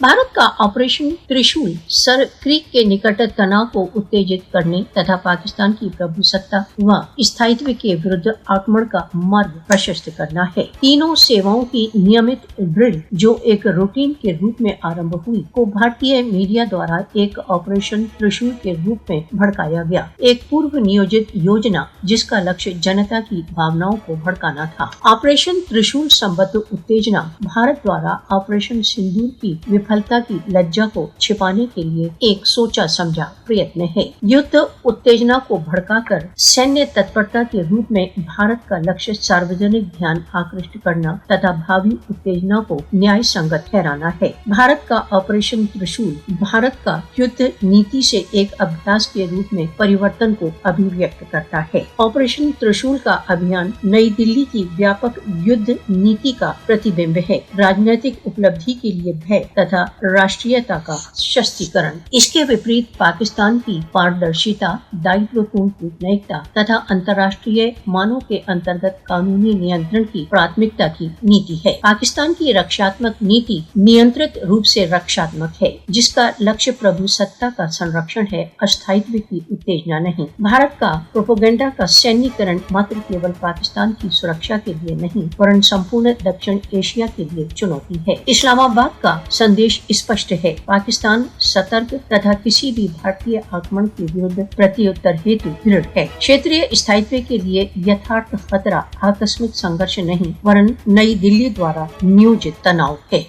भारत का ऑपरेशन त्रिशूल sir creek के निकट तनाव को उत्तेजित करने तथा पाकिस्तान की प्रभुसत्ता व स्थायित्व के विरुद्ध आक्रमण का मार्ग प्रशस्त करना है। तीनों सेवाओं की नियमित ड्रिल जो एक रूटीन के रूप में आरंभ हुई को भारतीय मीडिया द्वारा एक ऑपरेशन त्रिशूल के रूप में भड़काया गया, एक पूर्व नियोजित योजना जिसका लक्ष्य जनता की भावनाओं को भड़काना था। ऑपरेशन त्रिशूल संबद्ध उत्तेजना भारत द्वारा ऑपरेशन सिंदूर की विफलता की लज्जा को छिपाने के लिए एक सोचा समझा प्रयत्न है। युद्ध उत्तेजना को भड़काकर सैन्य तत्परता के रूप में भारत का लक्ष्य सार्वजनिक ध्यान आकृष्ट करना तथा भावी उत्तेजना को न्याय संगत ठहराना है। भारत का ऑपरेशन त्रिशूल भारत का युद्ध नीति से एक अभ्यास के रूप में परिवर्तन को अभिव्यक्त करता है। ऑपरेशन त्रिशूल का अभियान नई दिल्ली की व्यापक युद्ध नीति का प्रतिबिंब है, राजनीतिक उपलब्धि के लिए भय तथा राष्ट्रीयता का सशक्तिकरण। इसके विपरीत पाकिस्तान की पारदर्शिता, दायित्वपूर्ण कूटनैतिकता तथा अंतर्राष्ट्रीय मानों के अंतर्गत कानूनी नियंत्रण की प्राथमिकता की नीति है। पाकिस्तान की रक्षात्मक नीति नियंत्रित रूप से रक्षात्मक है, जिसका लक्ष्य प्रभुसत्ता का संरक्षण है, अस्थायित्व की उत्तेजना नहीं। भारत का प्रोपेगेंडा का सैन्यकरण मात्र केवल पाकिस्तान की सुरक्षा के लिए नहीं वरन संपूर्ण दक्षिण एशिया के लिए चुनौती है। इस्लामाबाद का संदेश स्पष्ट है, पाकिस्तान सतर्क तथा किसी भी भारतीय आक्रमण के विरुद्ध प्रत्युत्तर हेतु दृढ़ है। क्षेत्रीय स्थायित्व के लिए यथार्थ खतरा आकस्मिक संघर्ष नहीं वरन नई दिल्ली द्वारा नियोजित तनाव है।